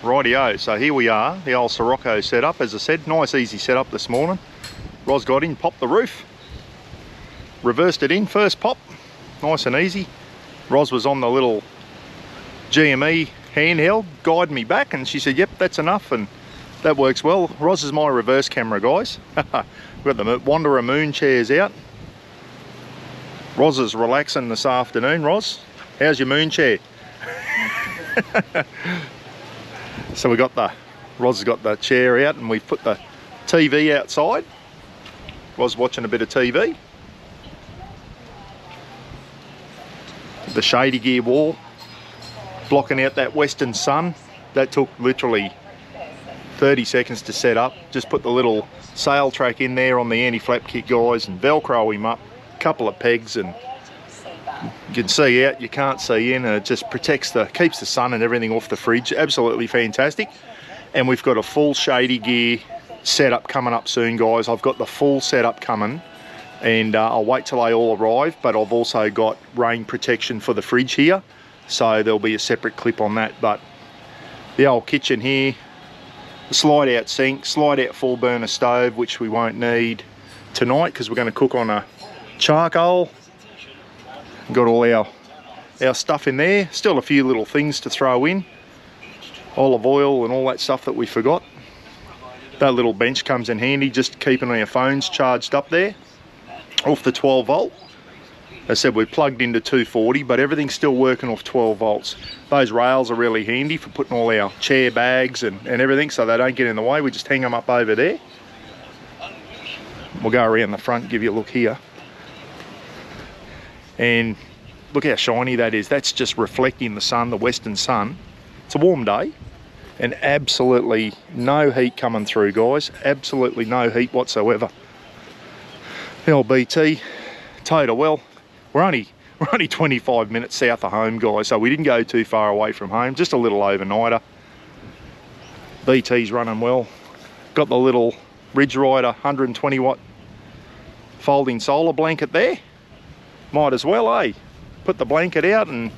Rightio, so here we are, the old Sirocco setup. As I said, nice easy setup this morning. Ros got in, popped the roof, reversed it in, first pop, nice and easy. Ros was on the little GME handheld, guided me back, and she said, yep, that's enough, and that works well. Ros is my reverse camera, guys. We've got the Wanderer moon chairs out. Ros is relaxing this afternoon. Ros, how's your moon chair? So Ros has got the chair out, and we've put the TV outside. Ros watching a bit of TV. The shady gear wall, blocking out that western sun. That took literally 30 seconds to set up. Just put the little sail track in there on the anti-flap kit, guys, and Velcro him up. Couple of pegs, and you can see out, you can't see in, and it just protects keeps the sun and everything off the fridge. Absolutely fantastic. And we've got a full shady gear setup coming up soon, guys. I've got the full setup coming, and I'll wait till they all arrive, but I've also got rain protection for the fridge here, so there'll be a separate clip on that. But the old kitchen here, the slide out sink, slide out full burner stove, which we won't need tonight because we're going to cook on a charcoal. Got all our stuff in there. Still a few little things to throw in, olive oil and all that stuff that we forgot. That little bench comes in handy, just keeping our phones charged up there off the 12 volt. As I said, we're plugged into 240, but everything's still working off 12 volts. Those rails are really handy for putting all our chair bags and everything, so they don't get in the way. We just hang them up over there. We'll go around the front, give you a look here. And look how shiny that is. That's just reflecting the sun, the western sun. It's a warm day, and absolutely no heat coming through, guys. Absolutely no heat whatsoever. LBT, towed her well. We're only 25 minutes south of home, guys, so we didn't go too far away from home, just a little overnighter. BT's running well. Got the little Ridge Rider 120 watt folding solar blanket there. Might as well, eh? Put the blanket out and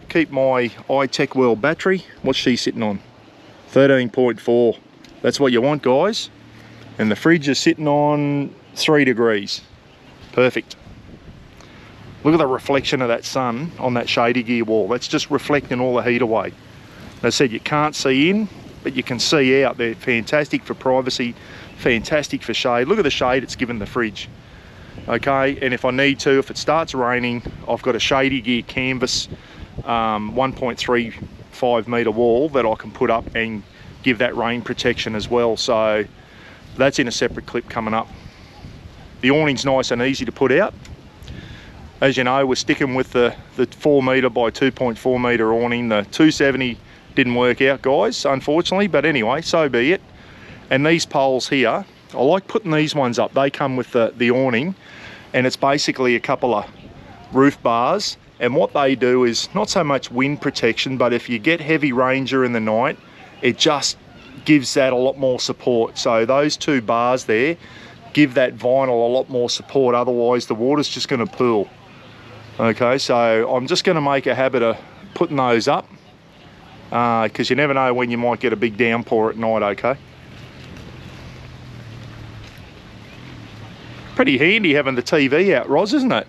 keep my iTech World battery. What's she sitting on? 13.4. That's what you want, guys. And the fridge is sitting on 3 degrees. Perfect. Look at the reflection of that sun on that shady gear wall. That's just reflecting all the heat away. As I said, you can't see in, but you can see out. They're fantastic for privacy, fantastic for shade. Look at the shade it's given the fridge. Okay, and if I need to, if it starts raining, I've got a shady gear canvas 1.35 metre wall that I can put up and give that rain protection as well. So that's in a separate clip coming up. The awning's nice and easy to put out. As you know, we're sticking with the 4 metre by 2.4 metre awning. The 270 didn't work out, guys, unfortunately, but anyway, so be it. And these poles here, I like putting these ones up. They come with the awning, and it's basically a couple of roof bars, and what they do is not so much wind protection, but if you get heavy rain during the night, it just gives that a lot more support. So those 2 bars there give that vinyl a lot more support, otherwise the water's just going to pool. Okay, so I'm just going to make a habit of putting those up, because you never know when you might get a big downpour at night. Okay, pretty handy having the TV out, Ros, isn't it?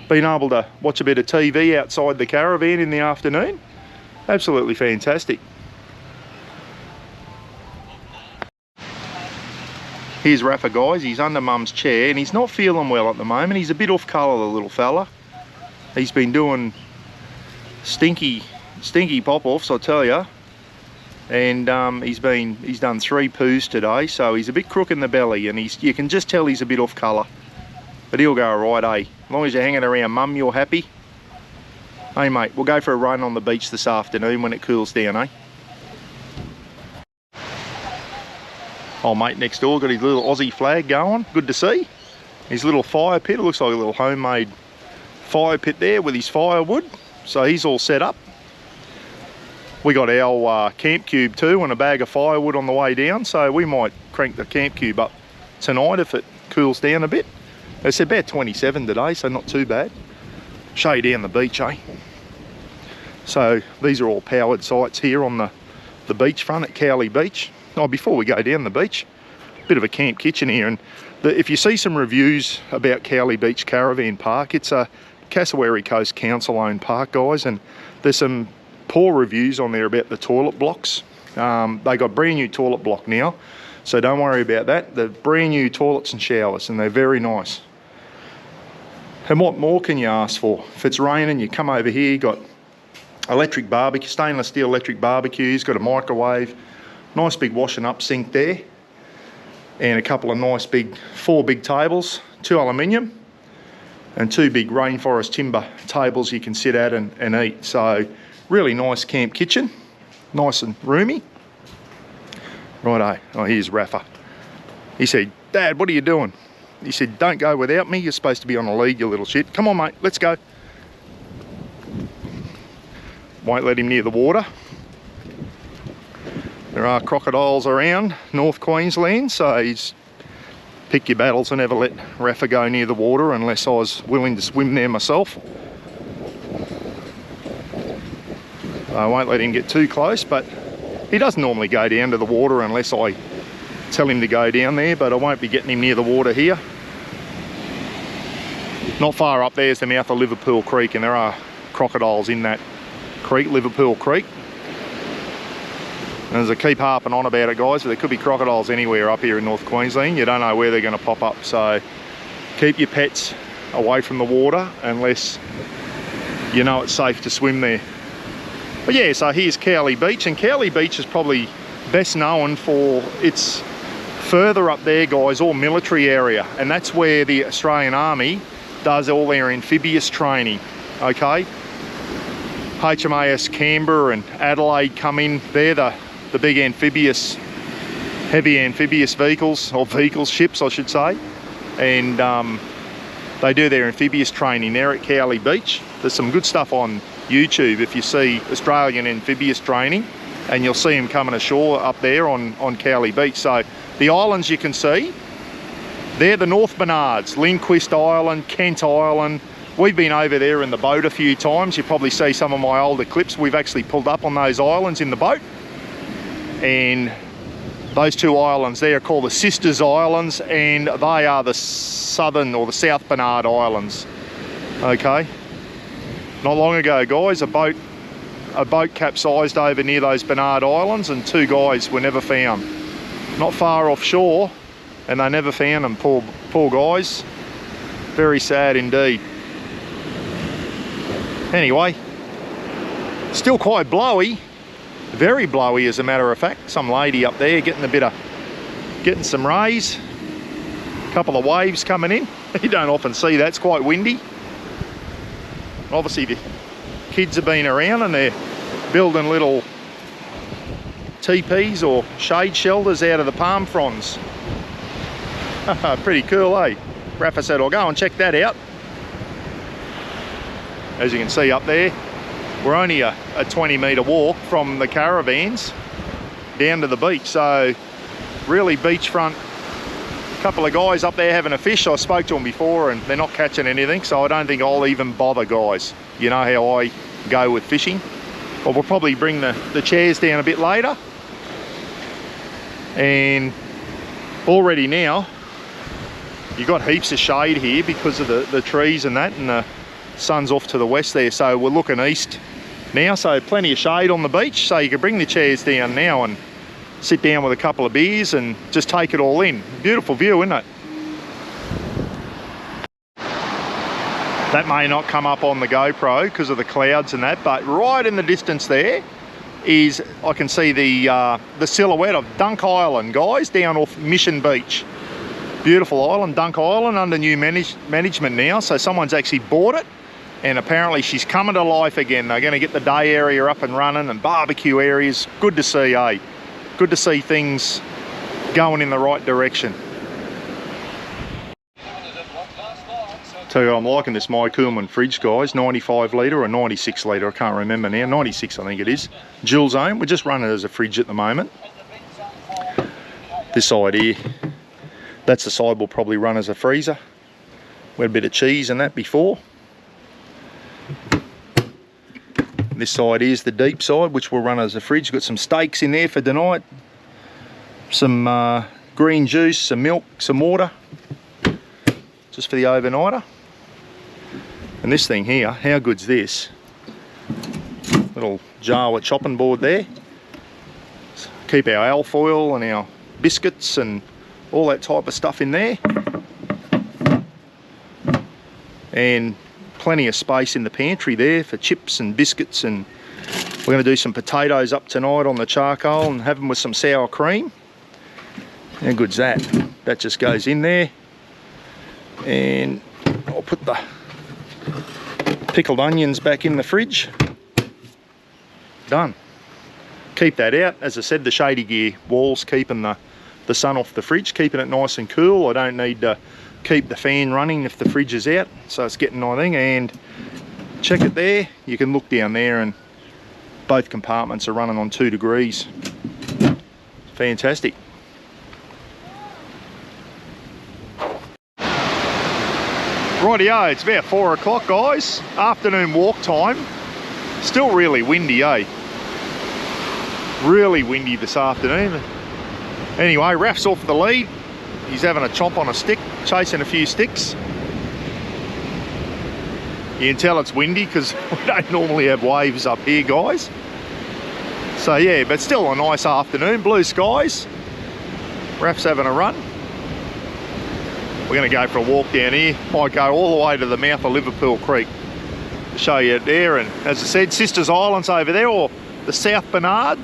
Being able to watch a bit of TV outside the caravan in the afternoon. Absolutely fantastic. Here's Rafa, guys. He's under Mum's chair and he's not feeling well at the moment. He's a bit off colour, the little fella. He's been doing stinky pop-offs, I tell you. And he's done 3 poos today, so he's a bit crook in the belly, and you can just tell he's a bit off colour. But he'll go alright, eh? As long as you're hanging around Mum, you're happy. Hey mate, we'll go for a run on the beach this afternoon when it cools down, eh? Oh mate next door got his little Aussie flag going, good to see. His little fire pit, it looks like a little homemade fire pit there with his firewood. So he's all set up. We got our camp cube too and a bag of firewood on the way down, so we might crank the camp cube up tonight if it cools down a bit. It's about 27 today, so not too bad. Show you down the beach, eh? So these are all powered sites here on the the beachfront at Cowley Beach. Oh, before we go down the beach, bit of a camp kitchen here, and if you see some reviews about Cowley Beach Caravan Park, it's a Cassowary Coast Council owned park, guys, and there's some poor reviews on there about the toilet blocks. They got brand new toilet block now, so don't worry about that. They're brand new toilets and showers, and they're very nice. And what more can you ask for? If it's raining, you come over here, you got electric barbecue, stainless steel electric barbecues, got a microwave, nice big washing up sink there, and a couple of nice big, 4 big tables, 2 aluminium, and 2 big rainforest timber tables you can sit at and eat. So really nice camp kitchen, nice and roomy. Righto, oh, here's Rafa. He said, "Dad, what are you doing?" He said, "Don't go without me, you're supposed to be on a lead, you little shit. Come on, mate, let's go." Won't let him near the water. There are crocodiles around North Queensland, so he's pick your battles and never let Rafa go near the water unless I was willing to swim there myself. I won't let him get too close, but he doesn't normally go down to the water unless I tell him to go down there, but I won't be getting him near the water here. Not far up there is the mouth of Liverpool Creek, and there are crocodiles in that creek, Liverpool Creek. And as I keep harping on about it, guys, there could be crocodiles anywhere up here in North Queensland. You don't know where they're going to pop up, so keep your pets away from the water unless you know it's safe to swim there. But yeah, so here's Cowley Beach, and Cowley Beach is probably best known for its further up there, guys, all military area, and that's where the Australian Army does all their amphibious training, okay? HMAS Canberra and Adelaide come in. They're the big amphibious, heavy amphibious vehicles, or ships I should say, and they do their amphibious training there at Cowley Beach. There's some good stuff on YouTube if you see Australian amphibious training, and you'll see them coming ashore up there on Cowley Beach. So the islands you can see, they're the North Bernards, Lindquist Island, Kent Island. We've been over there in the boat a few times. You probably see some of my older clips. We've actually pulled up on those islands in the boat, and those 2 islands there are called the Sisters Islands, and they are the southern or the South Bernard Islands. Okay, not long ago, guys, a boat capsized over near those Bernard Islands, and 2 guys were never found. Not far offshore, and they never found them. Poor guys. Very sad indeed. Anyway, still quite blowy, very blowy as a matter of fact. Some lady up there getting some rays, a couple of waves coming in. You don't often see that, it's quite windy. Obviously the kids have been around and they're building little teepees or shade shelters out of the palm fronds. Pretty cool, eh? Rafa said, "I'll go and check that out." As you can see up there, we're only a 20-metre walk from the caravans down to the beach, so really beachfront. A couple of guys up there having a fish. I spoke to them before and they're not catching anything, so I don't think I'll even bother, guys. You know how I go with fishing. But we'll probably bring the chairs down a bit later. And already now, you've got heaps of shade here because of the trees and that, and the sun's off to the west there, so we're looking east now, so plenty of shade on the beach, so you can bring the chairs down now and sit down with a couple of beers and just take it all in. Beautiful view, isn't it? That may not come up on the GoPro because of the clouds and that, but right in the distance there is, I can see the silhouette of Dunk Island, guys, down off Mission Beach. Beautiful island, Dunk Island, under new management now, so someone's actually bought it, and apparently she's coming to life again. They're going to get the day area up and running and barbecue areas. Good to see, eh? Good to see things going in the right direction. Tell you, I'm liking this My Coolman fridge, guys. 95 litre or 96 litre, I can't remember now. 96, I think it is. Dual zone. We're just running it as a fridge at the moment. This side here, that's the side we'll probably run as a freezer. We had a bit of cheese and that before. This side is the deep side, which we'll run as a fridge. Got some steaks in there for tonight, some green juice, some milk, some water, just for the overnighter. And this thing here, how good's this? Little Jawa chopping board there. Keep our alfoil and our biscuits and all that type of stuff in there. And plenty of space in the pantry there for chips and biscuits, and we're going to do some potatoes up tonight on the charcoal and have them with some sour cream. How good's that? That just goes in there, and I'll put the pickled onions back in the fridge. Done. Keep that out. As I said, the Shady Gear wall's keeping the sun off the fridge, keeping it nice and cool. I don't need to keep the fan running if the fridge is out, so it's getting nice. And check it there, you can look down there and both compartments are running on 2 degrees. Fantastic. Rightio, it's about 4 o'clock, guys. Afternoon walk time. Still really windy, eh? Really windy this afternoon. Anyway, Raf's off the lead. He's having a chomp on a stick, chasing a few sticks. You can tell it's windy because we don't normally have waves up here, guys. So yeah, but still a nice afternoon, blue skies. Raf's having a run. We're going to go for a walk down here. Might go all the way to the mouth of Liverpool Creek to show you it there. And as I said, Sisters Island's over there, or the South Bernard.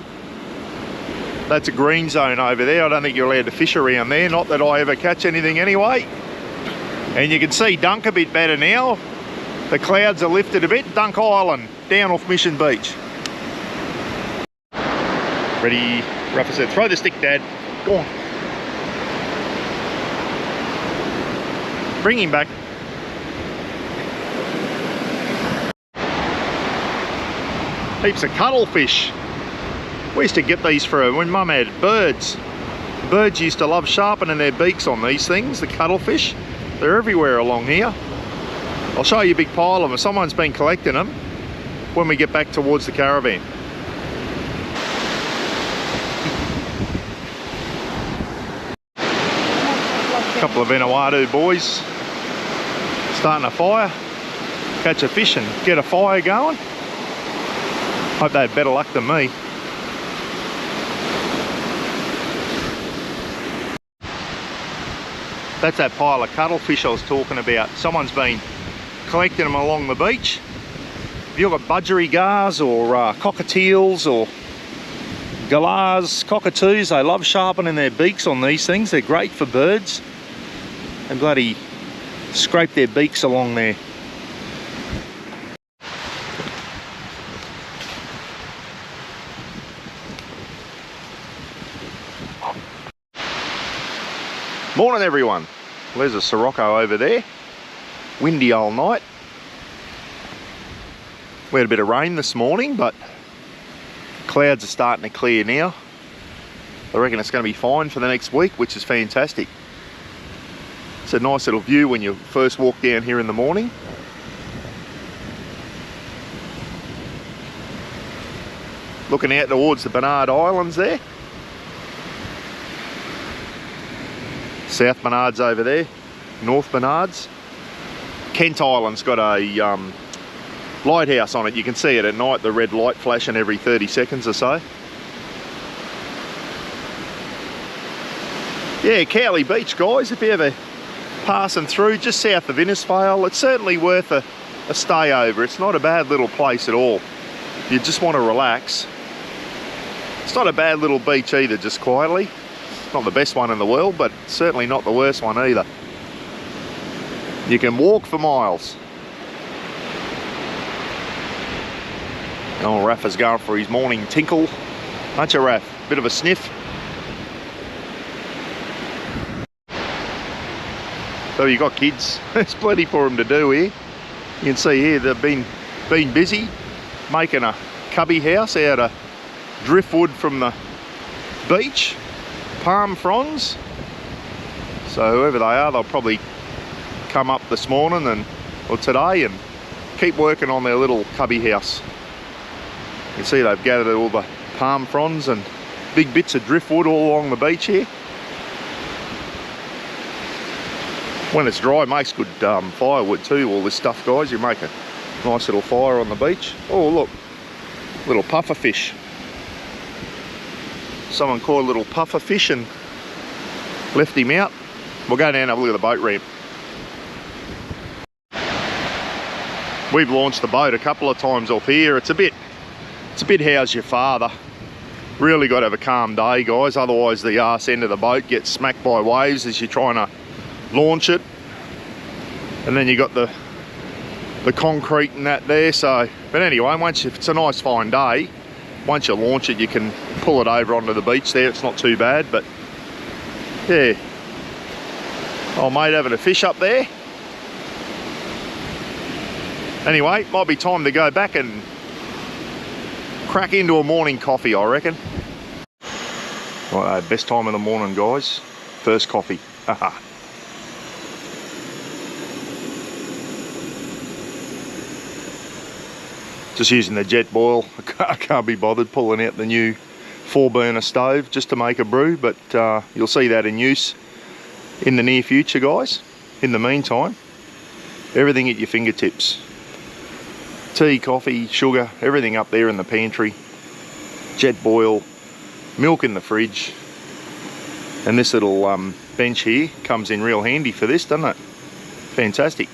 That's a green zone over there. I don't think you're allowed to fish around there. Not that I ever catch anything anyway. And you can see Dunk a bit better now. The clouds are lifted a bit. Dunk Island, down off Mission Beach. Ready, Rafa said, throw the stick, Dad. Go on. Bring him back. Heaps of cuttlefish. We used to get these for when Mum had birds. Birds used to love sharpening their beaks on these things, the cuttlefish. They're everywhere along here. I'll show you a big pile of them. Someone's been collecting them when we get back towards the caravan. Couple of Vanuatu boys starting a fire, catch a fish and get a fire going. Hope they had better luck than me. That's that pile of cuttlefish I was talking about. Someone's been collecting them along the beach. If you've got budgerigars or cockatiels or galahs, cockatoos, they love sharpening their beaks on these things. They're great for birds. And bloody scrape their beaks along there. Morning everyone. There's a Sirocco over there. Windy all night. We had a bit of rain this morning, but clouds are starting to clear now. I reckon it's going to be fine for the next week, which is fantastic. It's a nice little view when you first walk down here in the morning. Looking out towards the Bernard Islands there. South Bernard's over there, North Bernard's. Kent Island's got a lighthouse on it. You can see it at night, the red light flashing every 30 seconds or so. Yeah, Cowley Beach, guys, if you're ever passing through just south of Innisfail, it's certainly worth a stay over. It's not a bad little place at all. You just want to relax. It's not a bad little beach either, just quietly. Not the best one in the world, but certainly not the worst one either. You can walk for miles. Oh, Rafa's going for his morning tinkle. Aren't you, Raf? Bit of a sniff. So you got kids. There's plenty for them to do here. You can see here they've been busy making a cubby house out of driftwood from the beach. Palm fronds. So whoever they are, they'll probably come up this morning or today and keep working on their little cubby house. You can see they've gathered all the palm fronds and big bits of driftwood all along the beach here. When it's dry, it makes good firewood too, all this stuff, guys. You make a nice little fire on the beach. Oh, look, little puffer fish. Someone caught a little puffer fish and left him out. We'll go down and have a look at the boat ramp. We've launched the boat a couple of times off here. It's a bit how's your father. Really got to have a calm day, guys, otherwise the arse end of the boat gets smacked by waves as you're trying to launch it. And then you got the concrete and that there. So, but anyway, if it's a nice fine day, once you launch it, you can pull it over onto the beach there. It's not too bad, but yeah. Old mate having a fish up there. Anyway, might be time to go back and crack into a morning coffee, I reckon. Right, best time of the morning, guys. First coffee. Haha. Just using the jet boil. I can't be bothered pulling out the new 4-burner stove just to make a brew, but you'll see that in use in the near future, guys. In the meantime, everything at your fingertips. Tea, coffee, sugar, everything up there in the pantry. Jet boil, milk in the fridge. And this little bench here comes in real handy for this, doesn't it? Fantastic.